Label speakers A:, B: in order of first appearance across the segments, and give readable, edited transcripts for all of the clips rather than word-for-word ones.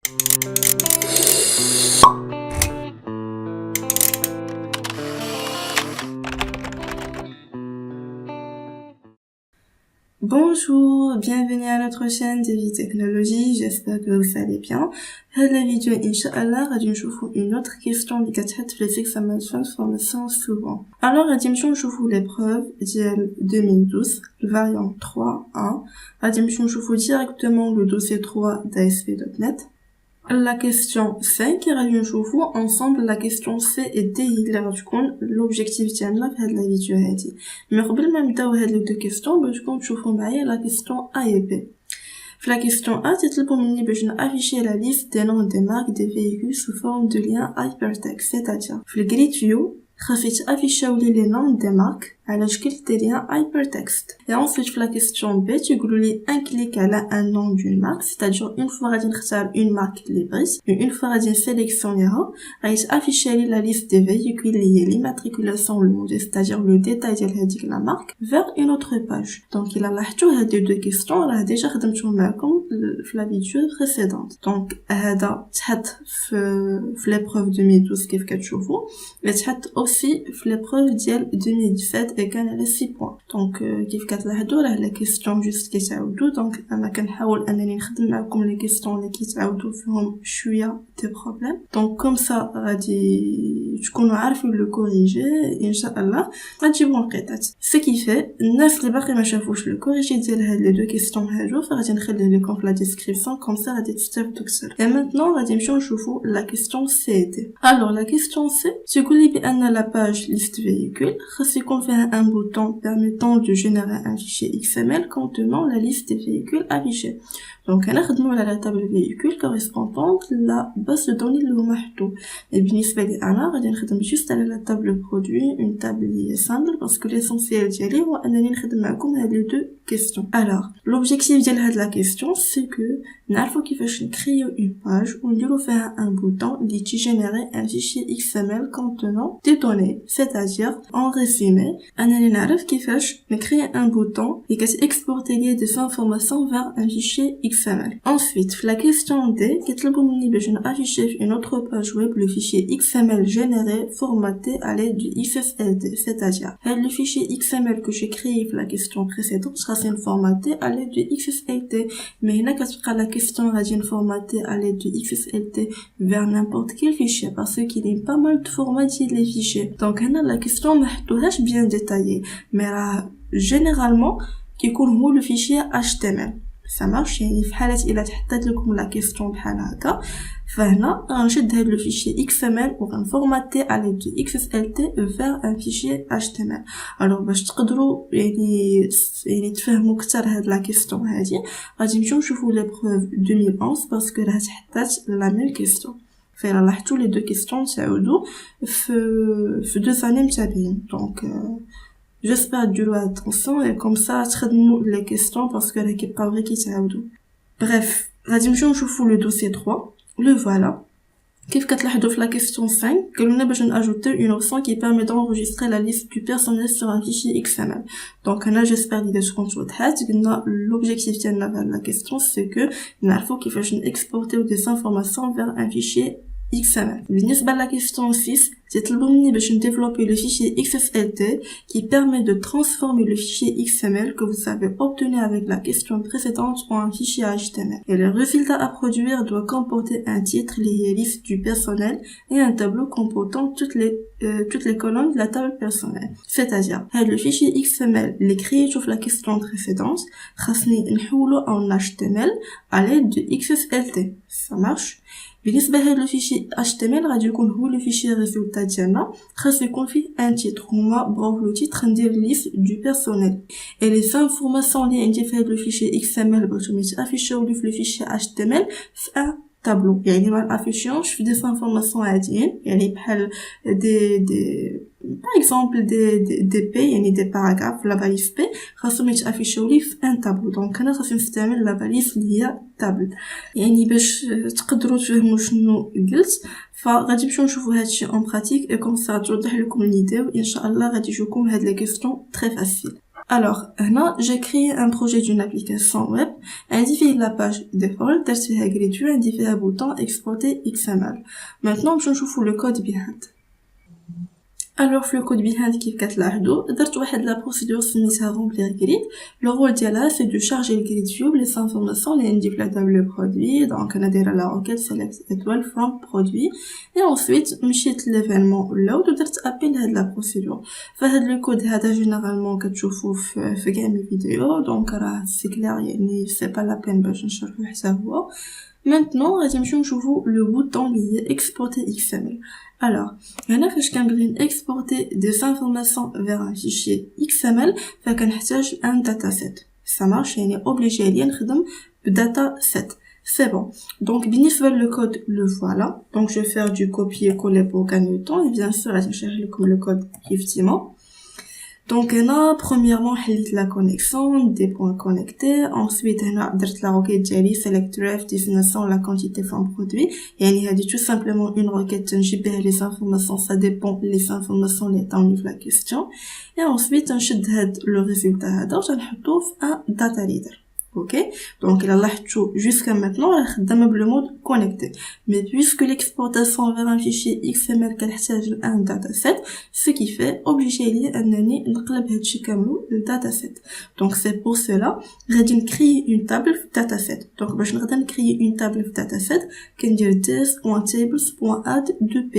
A: Bonjour, bienvenue à notre chaîne de vie technologie, j'espère que vous allez bien. Dans la vidéo, Inch'Allah, غادي نشوفوا une autre question اللي كتحط في l'examen transformation souvent. Alors, غادي نمشيو نشوفوا l'épreuve ديال 2012, le variant 3.1. غادي نمشيو نشوفوا directement le dossier 3 d'ASP.NET. La question 5, غادي نشوفوا ensemble la question C et D اللي غتكون l'objectif ديالنا في هاد la vidéo هادي. مي قبل ما نبداو هاد لي دو كيسيون بغيتكم تشوفوا معايا la question A et B. في la question A تطلبوا مني باش نافيشي la liste des noms des marques des véhicules sous forme de lien hypertext, c'est-à-dire في الجريد view خاصني تافيشاو لي les noms des marques على شكل دي liens hypertext. Et ensuite في la question B تيقولوا لي un clic على un nom d'une marque, c'est-à-dire une fois غادي نختار une marque اللي بغيت une fois غادي نسيليكسيونيها غادي تافيشي لي la liste des véhicules اللي هي l'immatriculation le modèle, c'est-à-dire le détail ديال هذيك la marque vers une autre page. Donc إلا لاحظتوا هاد دو كيسيون راه ديجا خدمتهم معكم في la vidéo précédente. Donc هذا تحط في l'épreuve 2012 كيف كتشوفوا تحط aussi في l'épreuve ديال 2017 كان على 6 بوين. دونك كيف كتلاحظوا راه لا كيسيون جوست كيتعاودوا. دونك انا كنحاول انني نخدم معكم لي كيسيون اللي كيتعاودوا فيهم شويه دي بروبليم. دونك كوم سا غادي تكونوا عارفين لو كوريجي ان شاء الله غتجيبوا القطعات. سكي في الناس اللي باقي ما شافوش لو كوريجي ديال هاد لي دو كيسيون هادو فغادي نخلي لكم في لا ديسكريبسيون كوم سا غادي تستافدوا كثر. اي مانتنون غادي نمشيو نشوفوا لا كيسيون سي دي. الوغ لا كيسيون سي تيقول لي بان لا باج ليست فييكول خاص يكون فيها un bouton permettant de générer un fichier XML contenant la liste des véhicules affichés. Donc, on a la table véhicule correspondante à la base de données اللي هما حطوا. Et بالنسبة لي أنا غادي نخدم juste على la table produit, une table اللي simple parce que l'essentiel ديالي هو أنني نخدم معكم هاد les deux questions. Alors, l'objectif ديال هاد la question c'est que نعرفوا كيفاش نكريو une page ونديرو فيها un bouton اللي تيجينيري un fichier XML contenant des données, c'est-à-dire en résumé أنني نعرف كيفاش نكري un bouton اللي كتexporter لي des informations vers un fichier XML. Ensuite, la question D, كيطلبوا مني باش نافيشي في une autre page web le fichier XML généré formaté à l'aide du XSLT, c'est-à-dire le fichier XML que j'ai créé pour la question précédente sera formaté à l'aide du XSLT. Mais هنا كتبقى la question غادي formater à l'aide du XSLT vers n'importe quel fichier parce qu'il y a pas mal de formats ديال les fichiers. Donc هنا la question ما حطوهاش bien détaillée, mais généralement كيكون هو le fichier HTML. Ça marche يعني في حالة إلا تحطيت لكم لا كيسيون بحال هكا فهنا غنشد هاد لو فيشي XML وغنفورماتي على دو XSLT vers un fichier HTML. alors باش تقدروا يعني تفهموا اكثر هاد لا كيسيون هادي غادي نمشيو نشوفوا l'épreuve 2011 باسكو راه تحطات لا ميم كيسيون. فإلا لاحظتوا لي دو كيسيون تعاودوا في دو ثاني متابعين. دونك j'espère ديروا attention et comme ça تخدموا les questions parce que راكي بقاو كيتعاودوا. bref غادي نمشيو نشوفوا le dossier 3 le voilà. كيف كتلاحظوا في la question 5 قالوا لنا باش ناجوتي une option qui permet d'enregistrer la liste du personnel sur un fichier XML. donc انا j'espère لي تكون توضحات. قلنا l'objectif ديالنا في la question c'est que نعرفوا كيفاش نexporter des informations vers un fichier XML. بالنسبة à la question 6 تطلبوا مني باش نديفلوبي le fichier XSLT qui permet de transformer le fichier XML que vous avez obtenu avec la question précédente en un fichier HTML. Et le résultat à produire doit comporter un titre lié à la liste du personnel et un tableau comportant toutes les colonnes de la table personnelle. C'est-à-dire, le fichier XML اللي créé في la question précédente خاصني نحولو en HTML à l'aide de XSLT. Ça marche. بالنسبة لهاد الفيشي HTML غادي يكون هو لو فيشي ريزولتا ديالنا خاص يكون فيه ان تيتر. هما بغاو لو تيتر ندير ليست دو بيرسونيل اي لي انفورماسيون لي عندي في هاد لو فيشي XML بغيتهم يتافيشاو لي في لو فيشي HTML في ان تابلو. يعني ما نافيشيوش في دي انفورماسيون عاديين يعني بحال دي par exemple des P يعني des paragraphes la balise P خاصهم يتافيشاو لي في ان تابلو. دونك انا خاصني نستعمل لا باليس اللي هي تابل. يعني باش تقدروا تفهموا شنو قلت فغادي نمشيو نشوفوا هادشي اون براتيك اي كوم سا توضح لكم ليدي وان شاء الله غادي يجوكم هاد لي كيسيون تري فاسيل. Alors, là, j'ai créé un projet d'une application web, indiqué la page default, tertiaire gratuit, indiqué un bouton exporter XML. Maintenant, je vous le code behind. Alors, le code behind qui est là, la procédure soumise à remplir grid. Le rôle d'IALA, c'est de charger le grid view, les informations, les indiquent la table produit. Donc, on a déjà la requête select étoile from produit. Et ensuite, m'chit l'événement load, appel à la procédure. Le code, généralement, que tu vois, fait game vidéo. Donc, c'est clair, c'est pas la peine de chercher ça. Maintenant, je vous le bouton lié exporter XML. Alors, هنا فاش كنبغي exporter des informations vers un fichier XML, فكنحتاج un dataset. Ça marche, يعني obligé ليا نخدم بدataset. C'est bon. Donc, بالنسبة le code, le voilà. Donc, je vais faire du copier-coller pour gagner du temps. Et bien sûr, je cherche le code effectivement. Donc, là, premièrement, la connexion, des points connectés. Ensuite, la requête diali, select ref, destination, la quantité from produit. Et il y a tout simplement une requête, JPL, les informations, ça dépend, les informations, les temps, la question. Et ensuite, le résultat, un data reader. Ok, donc là, jusqu'à maintenant, le mode connecté. Mais puisque l'exportation vers un fichier XML qu'elle un dataset, ce qui fait obliger le dataset. Donc c'est pour cela, je créer une table dataset. Donc je vais créer une table dataset qui dit this.tables.add 2p.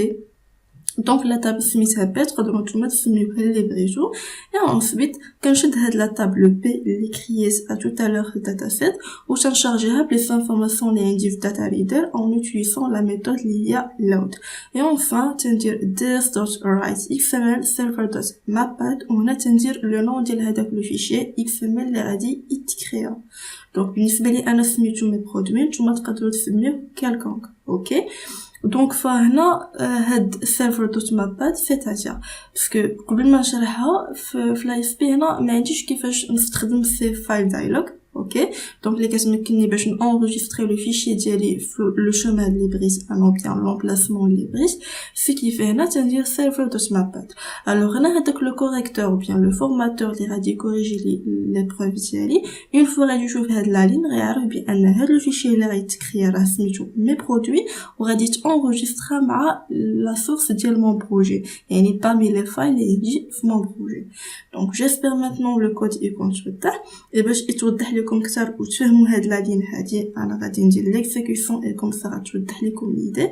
A: Donc la table se mise à pêtre donc tout le monde se met les bréjours et ensuite quand je donne la table P les crier à tout à l'heure dataset ou je charger les informations les indices data reader en utilisant la méthode liée load et enfin dire this.write xml server.mappad on a dire le nom de le fichier xml les radis it créa donc بالنسبه لي انا سميتو mes produits نتوما تقدروا تسميو quelconque ok. Donc فهنا هاد server.mappad c'est-à-dire parce que قبل ما نشرحها في لا اس بي هنا ما عنديش كيفاش نستخدم سي فايل دايلوج ok donc les كتمكنني باش enregistrer le fichier ديالي le chemin de Libris ou bien l'emplacement Libris ce qui fait هنا تندير server.mappad alors هنا هذاك le correcteur ou bien le formateur اللي غادي corriger les preuves ديالي une fois غادي يشوف هاد la ligne غيعرف بان هاد le fichier اللي غيتكري راه سميتو mes produits وغادي تenregistrer مع la source ديال mon projet يعني parmi les files اللي يجي في mon projet donc j'espère maintenant le code يكون توضح et باش يتوضح لكم اكثر وتفهموا هاد لا لين هادي انا غادي ندير ليكزيكيوشن اي كوم سا غتوضح لكم ليدي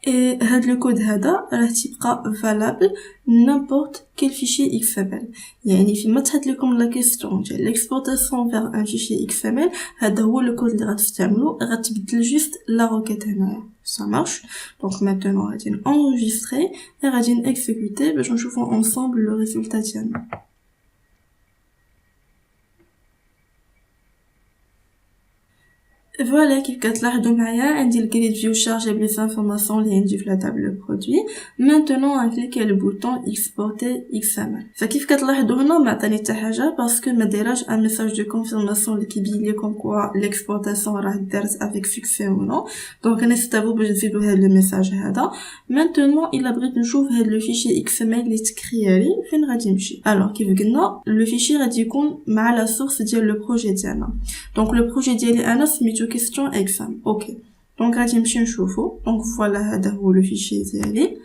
A: et هاد le code هذا راه تيبقى valable n'importe quel fichier XML يعني فيما تحط لكم لا كيسيون ديال l'exportation vers un fichier XML هذا هو le code اللي غتستعملو غتبدل juste la requête هنايا ça marche donc maintenant غادي enregistrer et غادي exécuter باش نشوفوا ensemble le résultat ديالنا Voilà, كيف كتلاحظوا معايا عندي الجريد فيو شارجي بلي انفورماسيون اللي عندي في لا تابل برودوي maintenant غنكليكي le bouton exporter XML فكيف كتلاحظوا هنا ما عطاني حتى حاجه باسكو ما دايراش ان ميساج دو كونفيرماسيون اللي كيبين لكم كوا ليكسبورتاسيون راه دارت افيك سوكسي او نو دونك انا ستابو باش نزيدو هذا لو ميساج هذا maintenant الا بغيت نشوف هذا لو فيشي XML اللي تكريالي فين غادي نمشي alors كيف قلنا لو فيشي غادي يكون مع لا سورس ديال لو بروجي ديالنا دونك لو بروجي ديالي انا سميتو question exam ok donc غادي نمشي نشوفو donc voilà هذا هو لو فيشي ديالي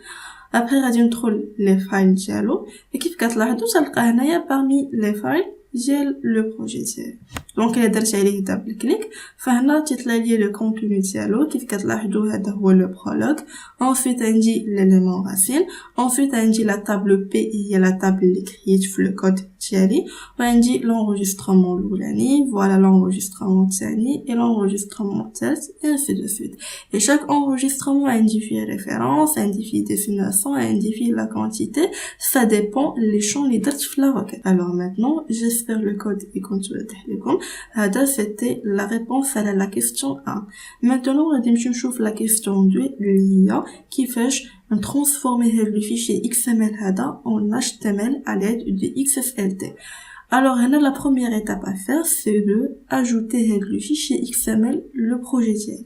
A: après غادي ندخل لي فايل ديالو كيف كتلاحظوا تلقى هنايا parmi لي فايل ديال لو بروجي ديالي دونك الا درت عليه دبل كليك فهنا تيطلع لي لو كونتوني ديالو كيف كتلاحظوا هذا هو لو برولوج ensuite عندي ليليمون راسين ensuite عندي لا تابل بي هي لا تابل اللي كريت في لو كود ديالي وعندي l'enregistrement الاولاني voilà l'enregistrement الثاني et l'enregistrement الثالث et ainsi de suite et chaque enregistrement عندي فيه référence عندي فيه destination عندي فيه la quantité ça dépend les champs اللي درت في la requête alors maintenant j'espère le code يكون توضح لكم هذا c'était la réponse à la question 1 maintenant غادي نمشيو نشوف la question 2 اللي هي كيفاش transformer le fichier XML هذا en HTML à l'aide de XSLT. Alors, la première étape à faire, c'est de ajouter le fichier XML, le projet diel.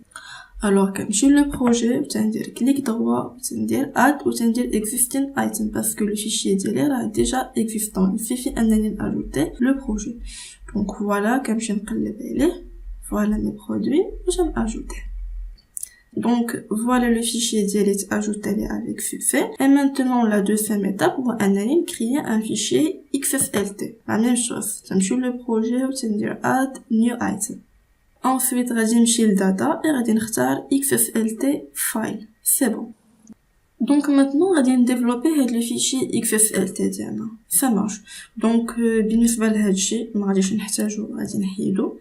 A: Alors, comme j'ai le projet, vous allez dire clic droit, vous allez dire add, vous allez dire existing item, parce que le fichier est déjà existant. Il suffit d'ajouter le projet. Donc voilà, comme je vais voilà mes produits, je vais ajouter. Donc voilà le fichier est ajouté avec succès. Et maintenant la deuxième étape, on va créer un fichier XSLT. La même chose, je le projet, vous allez dire add new item. Ensuite, غادي نمشي للداتا et غادي نختار XSLT file. C'est bon. Donc maintenant, غادي نديفلوبي هاد le fichier XSLT ديالنا. Ça marche. Donc بالنسبة لهادشي ما غاديش نحتاجو، غادي نحيدو.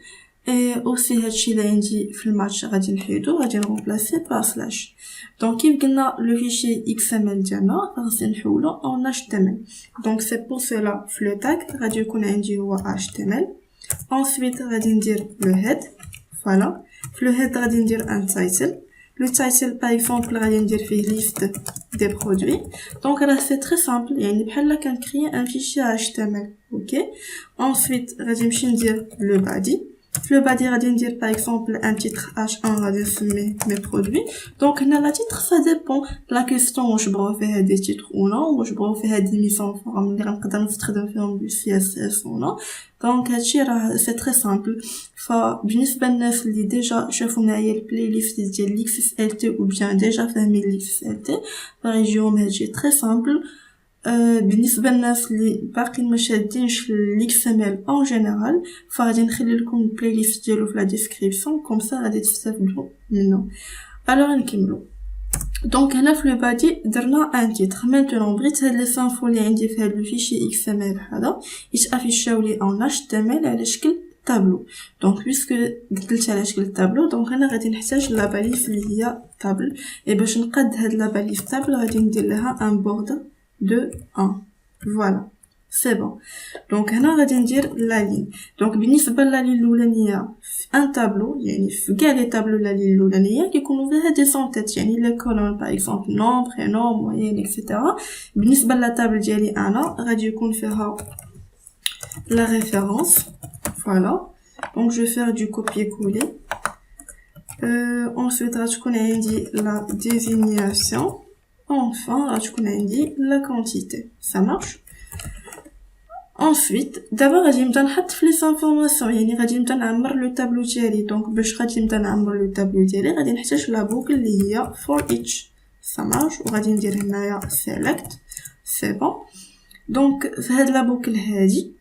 A: Et aussi هادشي اللي عندي في الماتش غادي نحيدو، غادي نرومبلاسي بار سلاش. Donc كيف قلنا le fichier XML ديالنا غادي نحولو en HTML. Donc c'est pour cela في le tag غادي يكون عندي هو HTML. Ensuite غادي ندير le head. Voilà. Le head غادي ندير un title. Le title par exemple غادي ندير فيه liste des produits. Donc là c'est très simple, يعني بحال كنكري un fichier HTML. OK. Ensuite غادي نمشي ندير le body. Le body غادي ندير par exemple un titre H1 غادي نسميه mes produits. Donc هنا la titre ça dépend la question واش بغاو فيها des titres ou non، واش بغاو فيها des mises en forme اللي غنقدر نستخدم فيهم du CSS ou non. Donc هادشي راه سي تري سامبل. فبالنسبه للناس اللي ديجا شافوا معايا البلاي ليست ديال ليكس ال تي او بيان ديجا فاهمين ليكس ال تي غيجيهم هادشي تري سامبل. بالنسبه للناس اللي باقيين ما شادينش ليكس ام ال اون جينيرال فغادي نخلي لكم البلاي ليست ديالو في لا ديسكريبسيون كوم سا غادي تستافدوا منه. الوغ نكملوا. دونك هنا في لو بادي درنا ان تيتر. مانتونون بغيت هاد لي سانفو اللي عندي في هاد لو فيشي اكس ام ال هذا يتافيشاو لي اون اش تي ام ال على شكل تابلو. دونك بيسكو قلت على شكل تابلو دونك انا غادي نحتاج لا باليف اللي هي تابل. اي باش نقاد هاد لا باليف تابل غادي ندير لها ان بوردر de 1. Voilà. C'est bon. Donc هنا غادي ندير لا لين. دونك بالنسبه لا لين الاولانيه ان تابلو يعني في كاع لي تابلو لا لين الاولانيه كيكونوا فيها دي سونتيت يعني لي كولون باغ اكزومبل نوم برينوم موين اكسيتيرا. بالنسبه لا تابل ديالي انا غادي يكون فيها la référence. Voilà. Donc je vais faire du copier-coller. Ensuite غتكون عندي la désignation. Enfin, là, tu connais la quantité. Ça marche. Ensuite, d'abord, غادي نبدا نحط في les informations. يعني غادي نبدا نعمر le tableau ديالي. Donc باش غادي نبدا نعمر le tableau ديالي غادي نحتاج لا بوكل اللي هي for each. Ça marche. وغادي ندير هنايا select. C'est bon. Donc في هاد لا بوكل هادي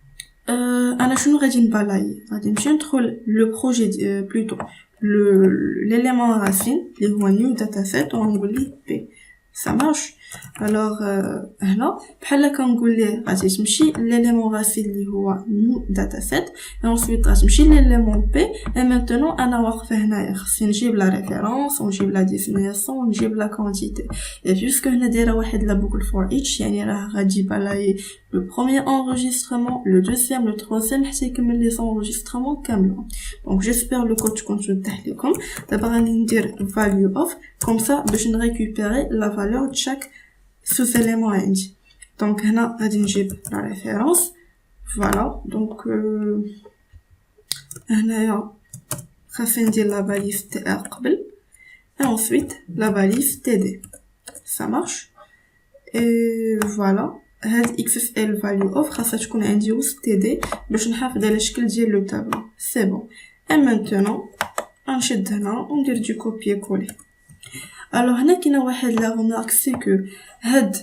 A: انا شنو غادي نبالاي؟ غادي نمشي ندخل لو بروجي بلوتو l'élément racine اللي هو new dataset ونقول ليه p. Ça marche. Alors هنا بحال كنقول ليه غادي تمشي l'élément racine اللي هو new dataset et ensuite غتمشي l'élément p et maintenant انا واقفه هنايا خصني نجيب لا référence ونجيب لا définition ونجيب لا quantité et puisque هنا دايره واحد لا boucle for each يعني راه غادي بالاي le premier enregistrement le deuxième le troisième حتى يكمل les enregistrements كاملين. Donc j'espère le code تكون توضح لكم. دابا غادي ندير value of comme ça باش نريكوبيري la valeur de chaque sous-élément عندي. Donc هنا غادي نجيب la référence. Voilà. Donc هنايا خاصني ندير la balise tr قبل et ensuite la balise td. Ça marche. Et voilà. هاد XSL value of خاصها تكون عندي وسط td باش نحافظ على الشكل ديال لو تابلو. سي بون. et maintenant غنشد هنا وندير دو copier coller. alors هنا كاينه واحد لا remarque سي كو هاد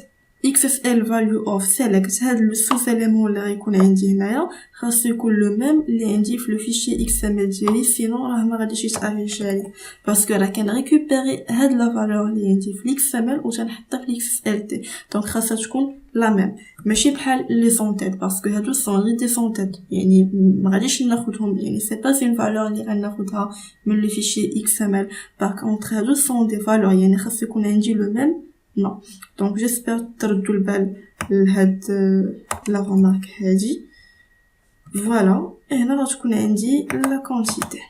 A: XSL value of select هاد لو سوس élément اللي غيكون عندي هنايا خاصو يكون لو ميم اللي عندي في لو فيشي XML ديالي سينو راه ما غاديش يتافيش عليه باسكو راه كنريكوبيري هاد لا فالور اللي عندي في XML وتنحطها في XSLT. دونك خاصها تكون لا ميم ماشي بحال لي سونتيت باسكو هادو سون غير دي سونتيت يعني ما غاديش ناخذهم يعني سي با سين فالور اللي غناخذها من لو فيشي XML. باغ كونطخ هادو سون دي فالور يعني خاصو يكون عندي لو ميم. Non. Donc j'espère تردوا البال لهاد لا remarque هادي. Voilà. Et هنا غتكون عندي la quantité.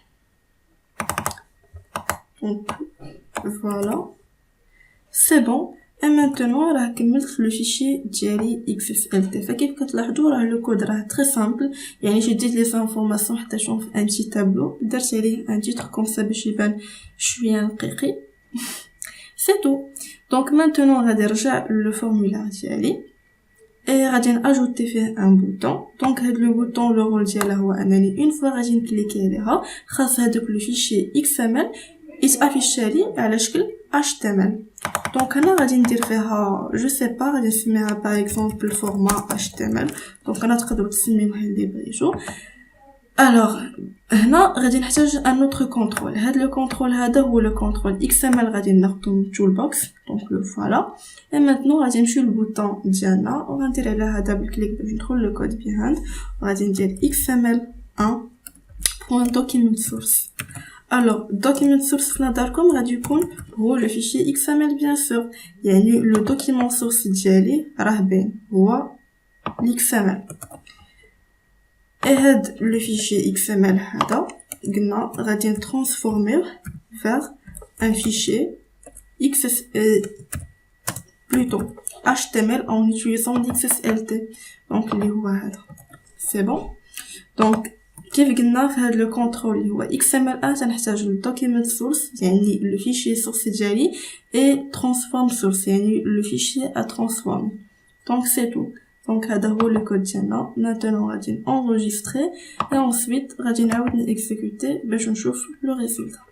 A: Donc voilà. C'est bon. et maintenant راه كملت le fichier ديالي XSLT. فكيف كتلاحظوا راه le code راه très simple, يعني شديت les informations حتى شوف un petit tableau, درت عليه un titre comme ça باش يبان شويه نقيقي. c'est tout. donc maintenant غادي نرجع le formulaire ديالي et غادي ناجوتي فيه un bouton. donc هاد le bouton le rôle ديالها هو انني une fois غادي نكليكي عليها خاص هذاك le fichier XML يتافيش لي على شكل HTML. donc هنا غادي ندير فيها جو سي با غادي نسميها باغ اكزومبل فورما HTML. donc انا تقدروا تسميوها اللي بغيتو. الوغ هنا غادي نحتاج ان اوتر كونترول. هاد لو كونترول هذا هو لو كونترول XML غادي ناخذو من التول بوكس. دونك لو فوالا. اي ماتنو غادي نمشيو للبوطون ديالنا وغندير على هذا بالكليك باش ندخل لو كود بيهاند وغادي ندير xml1.document source. alors document source في نظركم غادي يكون هو لو فيشي XML bien sûr, يعني لو دوكيمون سورس ديالي راه باين هو XML. et هاد le fichier XML هذا قلنا غادي نترانسفورميه vers un fichier plutôt HTML en utilisant l'XSLT. donc اللي هو هذا c'est bon. donc كيف قلنا في هذا le contrôle اللي هو XML1 تنحتاج le document source يعني le fichier source ديالي et transform source يعني le fichier à transformer. donc c'est tout. donc هذا هو le code ديالنا. maintenant غادي enregistrer et ensuite غادي نعاود نexécuter باش نشوف le résultat.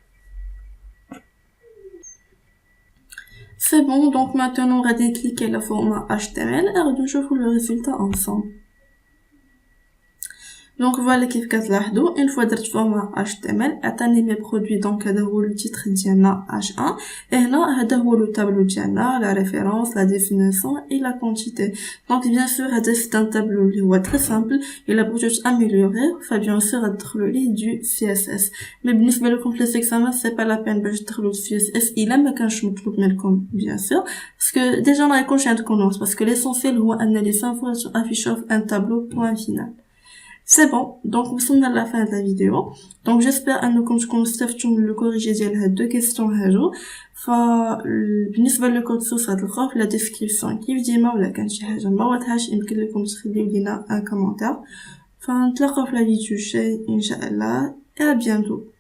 A: c'est bon. donc maintenant غادي نكليكي على format HTML et غادي نشوفوا le résultat ensemble. donc voilà كيف كتلاحظوا une fois درت format HTML عطاني mes produits. donc هذا هو le titre ديالنا H1 et هنا هذا هو le tableau ديالنا la référence la définition et la quantité. donc bien sûr هذا c'est un tableau اللي هو très simple. الا بغيتو تاميليوريه فبيان سور غتدخلوا ليه du CSS. mais بالنسبه لكم في l'examen c'est pas la peine باش تدخلوا CSS الا ما كانش مطلوب منكم bien sûr parce que déjà ما يكونش عندكم نوت parce que l'essentiel هو ان les infos affichent un tableau point final. c'est bon. donc وصلنا à la fin de la vidéo. donc j'espère انكم تكونوا استفدتوا من لو كوريجي ديال هاد دو كيسيون هادو. بالنسبه للكود سورس غتلقاوه في لا ديسكريبسيون كيف ديما. ولا كان شي حاجه ما واضحاش يمكن لكم تخليو لينا ان كومونتير. فنتلاقاو في لا فيديو الجاي ان شاء الله. à bientôt.